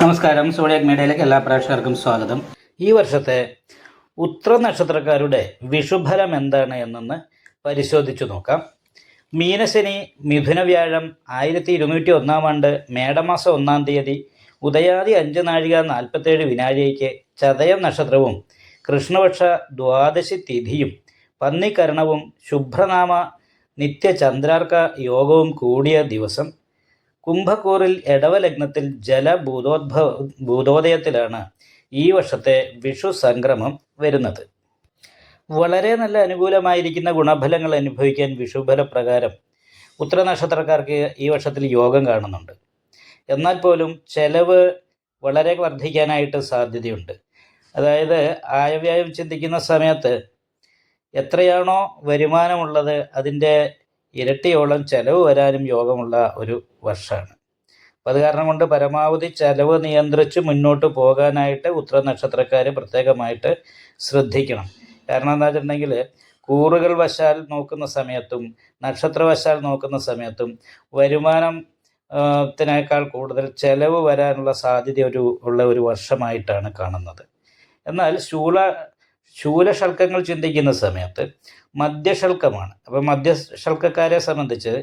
നമസ്കാരം. സോഡിയാക് മീഡിയയിലേക്ക് എല്ലാ പ്രേക്ഷകർക്കും സ്വാഗതം. ഈ വർഷത്തെ ഉത്ര നക്ഷത്രക്കാരുടെ വിഷുഫലം എന്താണ് എന്നൊന്ന് പരിശോധിച്ചു നോക്കാം. മീനശനി മിഥുന വ്യാഴം 1201 ആണ്ട് മേടമാസം 1 തീയതി ഉദയാദി 5 നാഴിക 47 വിനാഴികയ്ക്ക് ചതയം നക്ഷത്രവും കൃഷ്ണപക്ഷ ദ്വാദശി തിഥിയും പന്നിക്കരണവും ശുഭ്രനാമ നിത്യചന്ദ്രാർക്ക യോഗവും കൂടിയ ദിവസം കുംഭക്കൂറിൽ എടവലഗ്നത്തിൽ ഭൂതോദയത്തിലാണ് ഈ വർഷത്തെ വിഷു സംക്രമം വരുന്നത്. വളരെ നല്ല അനുകൂലമായിരിക്കുന്ന ഗുണഫലങ്ങൾ അനുഭവിക്കാൻ വിഷുഫലപ്രകാരം ഉത്തരനക്ഷത്രക്കാർക്ക് ഈ വർഷത്തിൽ യോഗം കാണുന്നുണ്ട്. എന്നാൽ പോലും ചെലവ് വളരെ വർദ്ധിക്കാനായിട്ട് സാധ്യതയുണ്ട്. അതായത് ആയവ്യയം ചിന്തിക്കുന്ന സമയത്ത് എത്രയാണോ വരുമാനമുള്ളത് അതിൻ്റെ ഇരട്ടിയോളം ചെലവ് വരാനും യോഗമുള്ള ഒരു വർഷമാണ്. അപ്പം അത് കാരണം കൊണ്ട് പരമാവധി ചെലവ് നിയന്ത്രിച്ച് മുന്നോട്ട് പോകാനായിട്ട് ഉത്തര നക്ഷത്രക്കാർ പ്രത്യേകമായിട്ട് ശ്രദ്ധിക്കണം. കാരണം എന്താ വെച്ചിട്ടുണ്ടെങ്കിൽ കൂറുകൾ വശാൽ നോക്കുന്ന സമയത്തും നക്ഷത്രവശാൽ നോക്കുന്ന സമയത്തും വരുമാനത്തിനേക്കാൾ കൂടുതൽ ചെലവ് വരാനുള്ള സാധ്യത ഉള്ള ഒരു വർഷമായിട്ടാണ് കാണുന്നത്. എന്നാൽ ശൂലശൽക്കങ്ങൾ ചിന്തിക്കുന്ന സമയത്ത് മധ്യശൽക്കമാണ്. അപ്പം മധ്യശൽക്കക്കാരെ സംബന്ധിച്ച്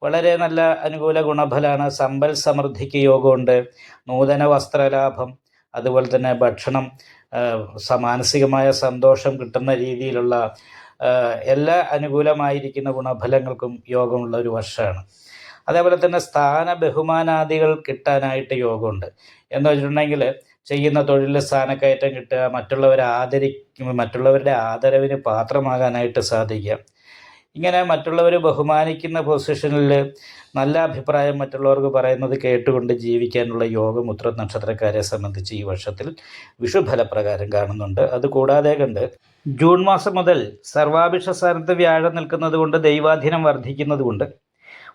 വളരെ നല്ല അനുകൂല ഗുണഫലമാണ്. സമ്പൽ സമൃദ്ധിക്ക് യോഗമുണ്ട്. നൂതന വസ്ത്രലാഭം, അതുപോലെ തന്നെ ഭക്ഷണം, മാനസികമായ സന്തോഷം കിട്ടുന്ന രീതിയിലുള്ള എല്ലാ അനുകൂലമായിരിക്കുന്ന ഗുണഫലങ്ങൾക്കും യോഗമുള്ള ഒരു വർഷമാണ്. അതേപോലെ തന്നെ സ്ഥാന ബഹുമാനാദികൾ കിട്ടാനായിട്ട് യോഗമുണ്ട്. എന്ന് വെച്ചിട്ടുണ്ടെങ്കിൽ ചെയ്യുന്ന തൊഴിലിൽ സ്ഥാനക്കയറ്റം കിട്ടുക, മറ്റുള്ളവരുടെ ആദരവിന് പാത്രമാകാനായിട്ട് സാധിക്കുക. ഇങ്ങനെ മറ്റുള്ളവർ ബഹുമാനിക്കുന്ന പൊസിഷനിൽ നല്ല അഭിപ്രായം മറ്റുള്ളവർക്ക് പറയുന്നത് കേട്ടുകൊണ്ട് ജീവിക്കാനുള്ള യോഗം ഉത്തര നക്ഷത്രക്കാരെ സംബന്ധിച്ച് ഈ വർഷത്തിൽ വിഷുഫലപ്രകാരം കാണുന്നുണ്ട്. അതുകൂടാതെ കണ്ട് ജൂൺ മാസം മുതൽ സർവാഭിഷ സ്ഥാനത്ത് വ്യാഴം നിൽക്കുന്നത് കൊണ്ട് ദൈവാധീനം വർദ്ധിക്കുന്നത് കൊണ്ട്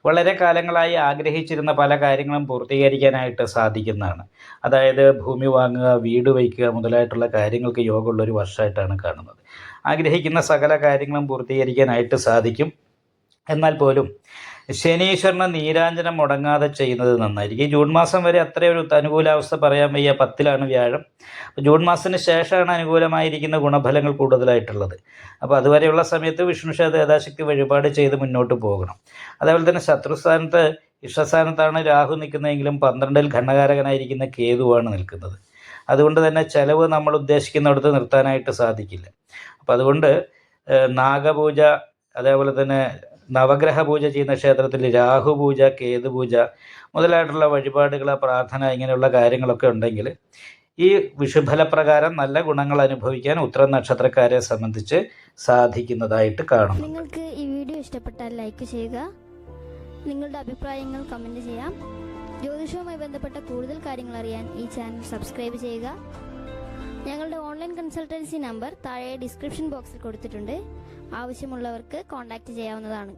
വളരെ കാലങ്ങളായി ആഗ്രഹിച്ചിരുന്ന പല കാര്യങ്ങളും പൂർത്തീകരിക്കാനായിട്ട് സാധിക്കുന്നതാണ്. അതായത് ഭൂമി വാങ്ങുക, വീട് വയ്ക്കുക മുതലായിട്ടുള്ള കാര്യങ്ങൾക്ക് യോഗമുള്ളൊരു വർഷമായിട്ടാണ് കാണുന്നത്. ആഗ്രഹിക്കുന്ന സകല കാര്യങ്ങളും പൂർത്തീകരിക്കാനായിട്ട് സാധിക്കും. എന്നാൽ പോലും ശനീശ്വരന് നീരാഞ്ജനം മുടങ്ങാതെ ചെയ്യുന്നത് നന്നായിരിക്കും. ജൂൺ മാസം വരെ അത്രയൊരു അനുകൂലാവസ്ഥ പറയാൻ വയ്യ. 10ലാണ് വ്യാഴം. ജൂൺ മാസത്തിന് ശേഷമാണ് അനുകൂലമായിരിക്കുന്ന ഗുണഫലങ്ങൾ കൂടുതലായിട്ടുള്ളത്. അപ്പോൾ അതുവരെയുള്ള സമയത്ത് വിഷ്ണുക്ഷേത്ര യഥാശക്തി വഴിപാട് ചെയ്ത് മുന്നോട്ട് പോകണം. അതേപോലെ തന്നെ ശത്രുസ്ഥാനത്ത് ഇഷ്ടസ്ഥാനത്താണ് രാഹു നിൽക്കുന്നതെങ്കിലും 12ൽ ഘടകാരകനായിരിക്കുന്ന കേതുവാണ് നിൽക്കുന്നത്. അതുകൊണ്ട് തന്നെ ചെലവ് നമ്മൾ ഉദ്ദേശിക്കുന്നിടത്ത് നിർത്താനായിട്ട് സാധിക്കില്ല. അപ്പം അതുകൊണ്ട് നാഗപൂജ, അതേപോലെ തന്നെ നവഗ്രഹ പൂജ ചെയ്യുന്ന ക്ഷേത്രത്തിൽ രാഹുപൂജ, കേതുപൂജ മുതലായിട്ടുള്ള വഴിപാടുകൾ, പ്രാർത്ഥന, ഇങ്ങനെയുള്ള കാര്യങ്ങളൊക്കെ ഉണ്ടെങ്കിൽ ഈ വിഷുഫലപ്രകാരം നല്ല ഗുണങ്ങൾ അനുഭവിക്കാൻ ഉത്തര നക്ഷത്രക്കാരെ സംബന്ധിച്ച് സാധിക്കുന്നതായിട്ട് കാണുന്നു. നിങ്ങൾക്ക് ഈ വീഡിയോ ഇഷ്ടപ്പെട്ടാൽ ലൈക്ക് ചെയ്യുക, നിങ്ങളുടെ അഭിപ്രായങ്ങൾ കമൻറ്റ് ചെയ്യാം. ജ്യോതിഷവുമായി ബന്ധപ്പെട്ട കൂടുതൽ കാര്യങ്ങൾ അറിയാൻ ഈ ചാനൽ സബ്സ്ക്രൈബ് ചെയ്യുക. ഞങ്ങളുടെ ഓൺലൈൻ കൺസൾട്ടൻസി നമ്പർ താഴെ ഡിസ്ക്രിപ്ഷൻ ബോക്സിൽ കൊടുത്തിട്ടുണ്ട്. ആവശ്യമുള്ളവർക്ക് കോൺടാക്റ്റ് ചെയ്യാവുന്നതാണ്.